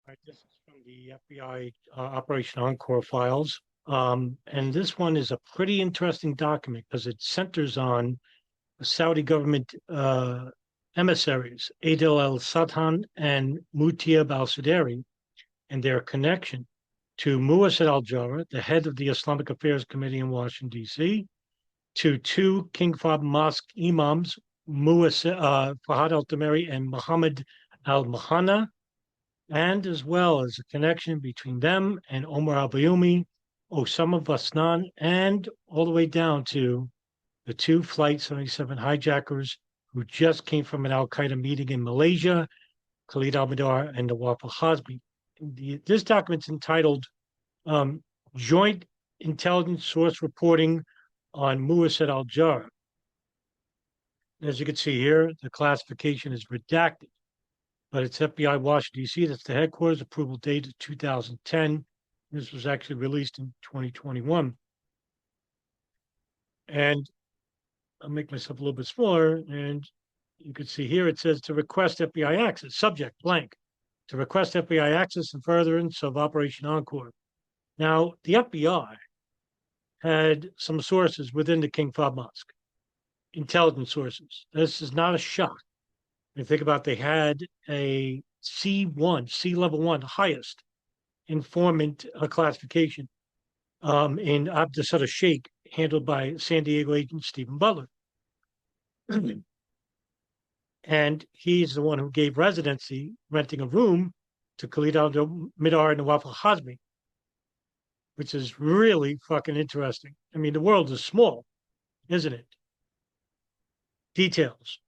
Right, this is from the FBI Operation Encore files. And this one is a pretty interesting document because it centers on the Saudi government emissaries, Adil al-Sadhan and Mutiab al-Suderi, and their connection to Musaed al-Jarrah, the head of the Islamic Affairs Committee in Washington, D.C., to two King Fahd Mosque imams, Fahad al-Tameri and Muhammad al-Mahana, and as well as a connection between them and Omar al-Bayoumi, Osama Vasnan, and all the way down to the two Flight 77 hijackers who just came from an al-Qaeda meeting in Malaysia, Khalid al-Mihdhar and Nawaf al-Hazmi. This document's entitled um, Joint Intelligence Source Reporting on Musaed al-Jarrah. As you can see here, the classification is redacted, but it's FBI Washington, D.C. That's the headquarters. Approval date is 2010. This was actually released in 2021. And I'll make myself a little bit smaller. And you can see here it says to request FBI access, subject blank, to request FBI access and furtherance of Operation Encore. Now, the FBI had some sources within the King Fahd Mosque, intelligence sources. This is not a shock. You think about they had a C1, C level one, highest informant classification in Abdusada Sheikh, handled by San Diego agent Stephen Butler. And he's the one who gave residency, renting a room to Khalid al-Mihdhar and Nawaf al-Hazmi, which is really fucking interesting. I mean, the world is small, isn't it? Details.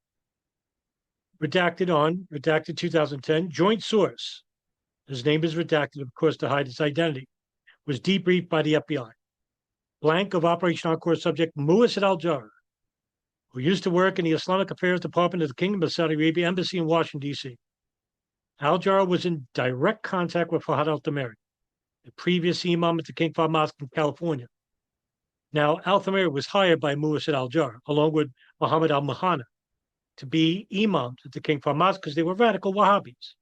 Redacted 2010, joint source. His name is redacted, of course, to hide his identity. Was debriefed by the FBI. Blank of Operation Encore subject Musaed al-Jarrah, who used to work in the Islamic Affairs Department of the Kingdom of Saudi Arabia Embassy in Washington, D.C. Al-Jarrah was in direct contact with Fahad al-Tameri, the previous imam at the King Fahd Mosque in California. Now, al-Tameri was hired by Musaed al-Jarrah, along with Muhammad al-Mahana, to be imams at the King Fahd Mosque because they were radical Wahhabis.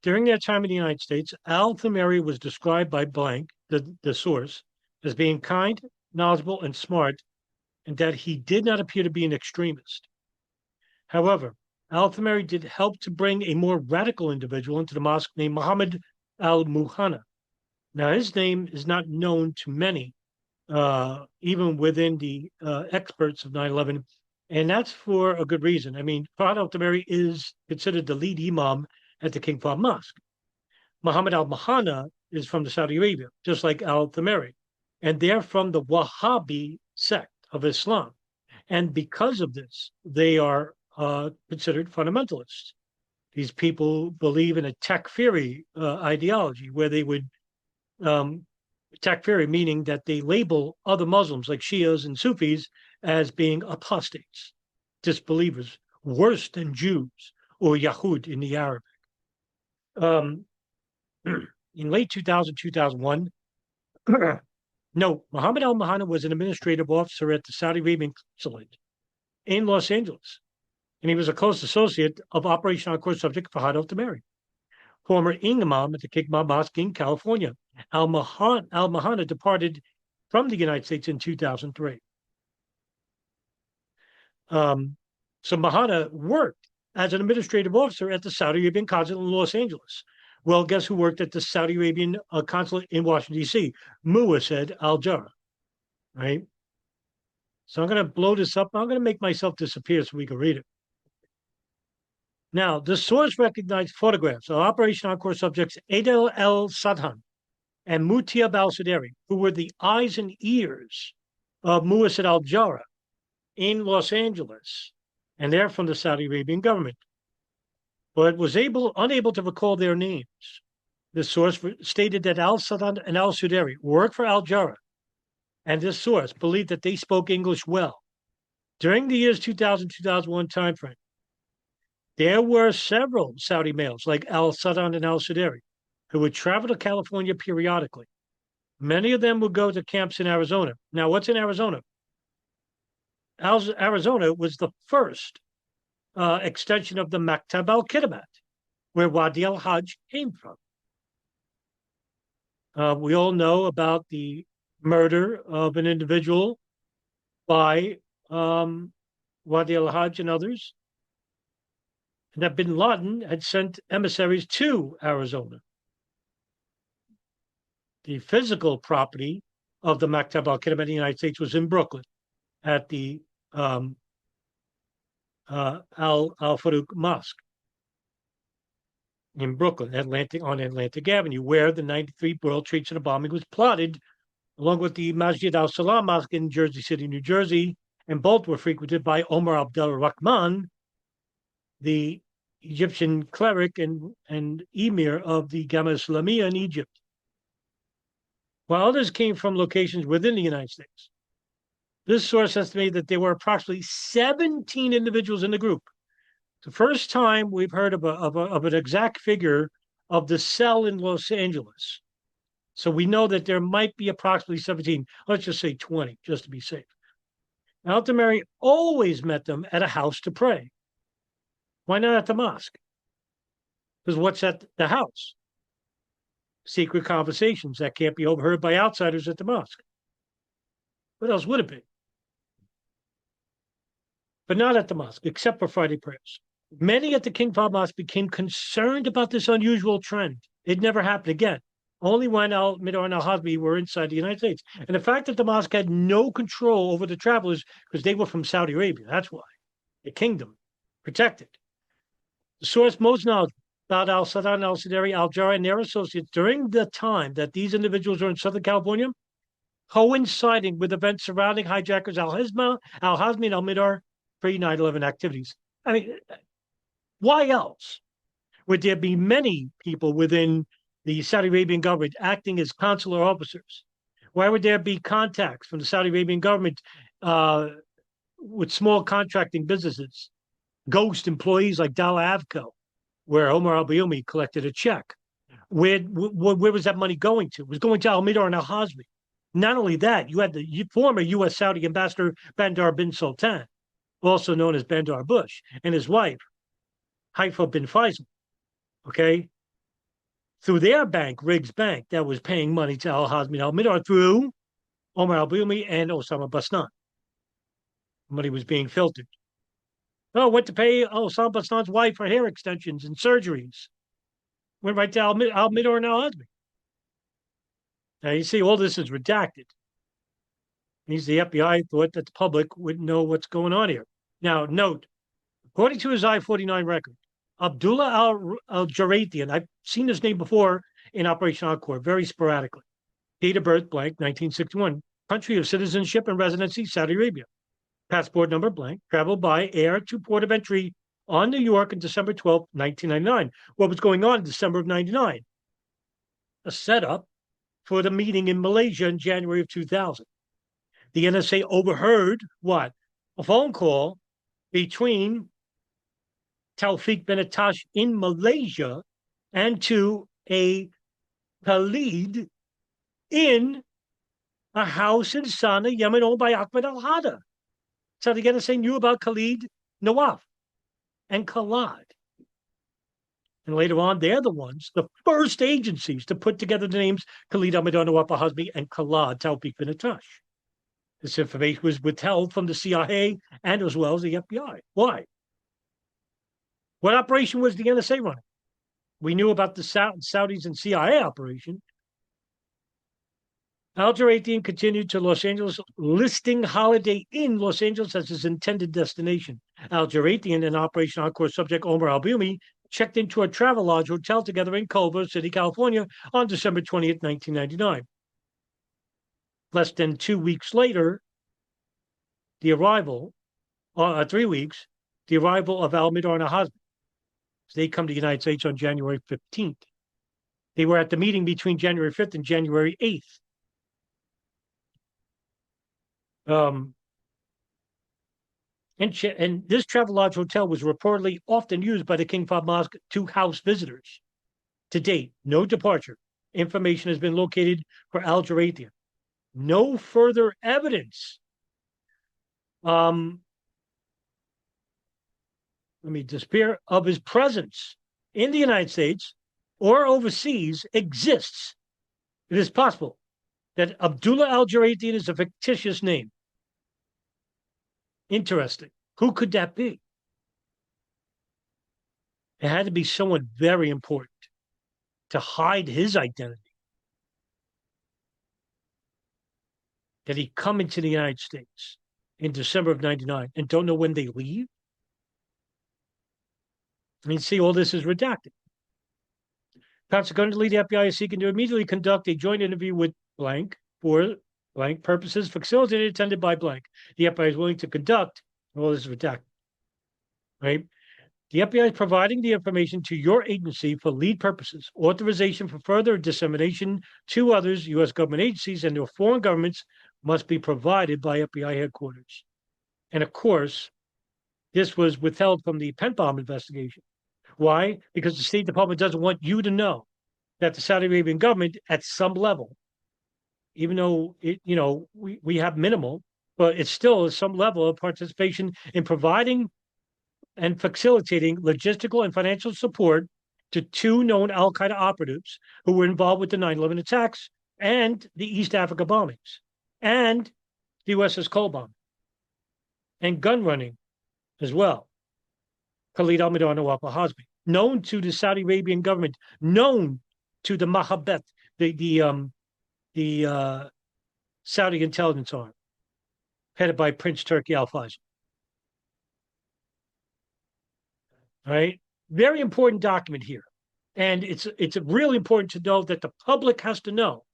During their time in the United States, al-Tameri was described by blank, the source, as being kind, knowledgeable, and smart, and that he did not appear to be an extremist. However, al-Tameri did help to bring a more radical individual into the mosque named Muhammad al-Muhana. Now, his name is not known to many, even within the experts of 9/11, and that's for a good reason. I mean, Fahad al-Tameri is considered the lead imam at the King Fahd Mosque. Muhammad al-Mahana is from the Saudi Arabia, just like al-Tameri, and they're from the Wahhabi sect of Islam. And because of this, they are considered fundamentalists. These people believe in a takfiri ideology where they would, takfiri meaning that they label other Muslims like Shias and Sufis as being apostates, disbelievers, worse than Jews or Yahud in the Arabic. In late 2000, 2001, no, Muhammad al-Mahana was an administrative officer at the Saudi Arabian consulate in Los Angeles, and he was a close associate of Operation Encore subject Fahad al-Tameri, former imam at the King Fahd Mosque in California. Al-Mahana departed from the United States in 2003. So Mahana worked as an administrative officer at the Saudi Arabian consulate in Los Angeles. Well, guess who worked at the Saudi Arabian consulate in Washington, D.C.? Musaed al-Jarrah, right? So I'm going to blow this up. I'm going to make myself disappear so we can read it. Now, the source recognized photographs of Operation Encore subjects Adil al-Sadhan and Mutiab al-Suderi, who were the eyes and ears of Musaed al-Jarrah in Los Angeles, and they're from the Saudi Arabian government, but was unable to recall their names. The source stated that al-Sadhan and al-Suderi worked for al-Jarrah, and this source believed that they spoke English well. During the years 2000-2001 timeframe, there were several Saudi males like al-Sadhan and al-Suderi who would travel to California periodically. Many of them would go to camps in Arizona. Now, what's in Arizona? Arizona was the first extension of the Maktab al-Kitabat, where Wadi al-Hajj came from. We all know about the murder of an individual by Wadi al-Hajj and others, and that bin Laden had sent emissaries to Arizona. The physical property of the Maktab al-Qidam in the United States was in Brooklyn at the Al-Faruq Mosque in Brooklyn, on Atlantic Avenue, where the 93 World Trade Center bombing was plotted, along with the Masjid al-Salam Mosque in Jersey City, New Jersey, and both were frequented by Omar Abdul Rahman, the Egyptian cleric and emir of the Gamma Islamiyya in Egypt, while others came from locations within the United States. This source estimated that there were approximately 17 individuals in the group. The first time we've heard of an exact figure of the cell in Los Angeles. So we know that there might be approximately 17, let's just say 20, just to be safe. Al-Tamari always met them at a house to pray. Why not at the mosque? Because what's at the house? Secret conversations that can't be overheard by outsiders at the mosque. What else would it be? But not at the mosque, except for Friday prayers. Many at the King Fahd Mosque became concerned about this unusual trend. It never happened again, only when al-Mihdhar and al-Hazmi were inside the United States. And the fact that the mosque had no control over the travelers, because they were from Saudi Arabia, that's why. The kingdom, protected. The source most knowledgeable about al-Sadan, al-Sideri, al-Jarrah, and their associates during the time that these individuals were in Southern California, coinciding with events surrounding hijackers al-Hazmi and al-Mihdhar pre-9/11 activities. I mean, why else would there be many people within the Saudi Arabian government acting as consular officers? Why would there be contacts from the Saudi Arabian government with small contracting businesses, ghost employees like Dal Avco, where Omar al-Bayoumi collected a check? Where was that money going to? It was going to al-Mihdhar and al-Hazmi. Not only that, you had the former U.S. Saudi ambassador Bandar bin Sultan, also known as Bandar Bush, and his wife, Haifa bin Faisal, okay, through their bank, Riggs Bank, that was paying money to al-Hazmi and al-Mihdhar through Omar al-Bayoumi and Osama Basnan. Money was being filtered. Oh, went to pay Osama Basnan's wife for hair extensions and surgeries. Went right to al-Mihdhar and al-Hazmi. Now, you see, all this is redacted. Means the FBI thought that the public wouldn't know what's going on here. Now, note, according to his I-49 record, Abdullah al-Jarathian, I've seen his name before in Operation Encore, very sporadically. Date of birth, blank, 1961. Country of citizenship and residency, Saudi Arabia. Passport number, blank. Traveled by air to port of entry on New York on December 12, 1999. What was going on in December of 99? A setup for the meeting in Malaysia in January of 2000. The NSA overheard what? A phone call between Taufik bin Attash in Malaysia and to a Khalid in a house in Sana'a, Yemen, owned by Ahmed al-Hada. So the NSA knew about Khalid, Nawaf, and Khalid. And later on, they're the ones, the first agencies to put together the names Khalid al-Mihdhar, Nawaf al-Hazmi, and Khalid Taufik bin Attash. This information was withheld from the CIA and as well as the FBI. Why? What operation was the NSA running? We knew about the Saudis and CIA operation. Al-Jarathian continued to Los Angeles, listing Holiday Inn Los Angeles as his intended destination. Al-Jarathian and Operation Encore subject Omar al-Bayoumi checked into a Travelodge hotel together in Culver City, California on December 20th, 1999. Less than 2 weeks later, the arrival, 3 weeks, the arrival of al-Mihdhar and al-Hazmi. They come to the United States on January 15th. They were at the meeting between January 5th and January 8th. And this Travelodge hotel was reportedly often used by the King Fahd Mosque to house visitors. To date, no departure information has been located for al-Jarathian. No further evidence. Disappear of his presence in the United States or overseas exists. It is possible that Abdullah al-Jarrah is a fictitious name. Interesting. Who could that be? It had to be someone very important to hide his identity. That he come into the United States in December of 99 and don't know when they leave? I mean, see, all this is redacted. Consequently, the FBI is seeking to immediately conduct a joint interview with blank for blank purposes facilitated attended by blank. The FBI is willing to conduct, all this is redacted, right? The FBI is providing the information to your agency for lead purposes. Authorization for further dissemination to others, U.S. government agencies, and to foreign governments must be provided by FBI headquarters. And of course, this was withheld from the PENTTBOM investigation. Why? Because the State Department doesn't want you to know that the Saudi Arabian government, at some level, even though we have minimal, but it still is some level of participation in providing and facilitating logistical and financial support to two known al-Qaeda operatives who were involved with the 9/11 attacks and the East Africa bombings and the USS Cole bomb and gun running as well. Khalid al-Mihdhar, Nawaf, al-Hazmi, known to the Saudi Arabian government, known to the Mahabet, the Saudi intelligence arm, headed by Prince Turki al-Fayed. All right, very important document here, and it's really important to know that the public has to know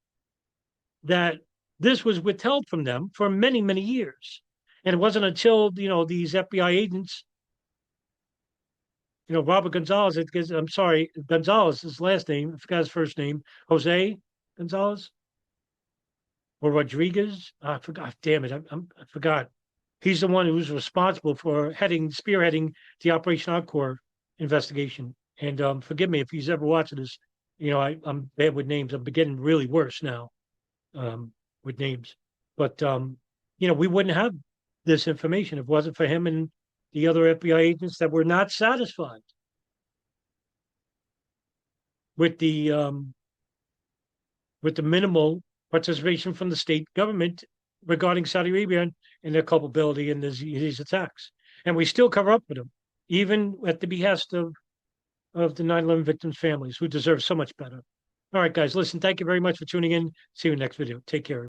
that this was withheld from them for many years, and it wasn't until these FBI agents. Robert Gonzalez, I'm sorry, Gonzalez, his last name, I forgot his first name, Jose Gonzalez or Rodriguez. I forgot, damn it, I forgot. He's the one who was responsible for spearheading the Operation Encore investigation. And forgive me if he's ever watching this. I'm bad with names. I'm getting really worse now with names. But, we wouldn't have this information if it wasn't for him and the other FBI agents that were not satisfied with the minimal participation from the state government regarding Saudi Arabia and their culpability in these attacks. And we still cover up for them, even at the behest of the 9/11 victims' families who deserve so much better. All right, guys, listen, thank you very much for tuning in. See you in the next video. Take care.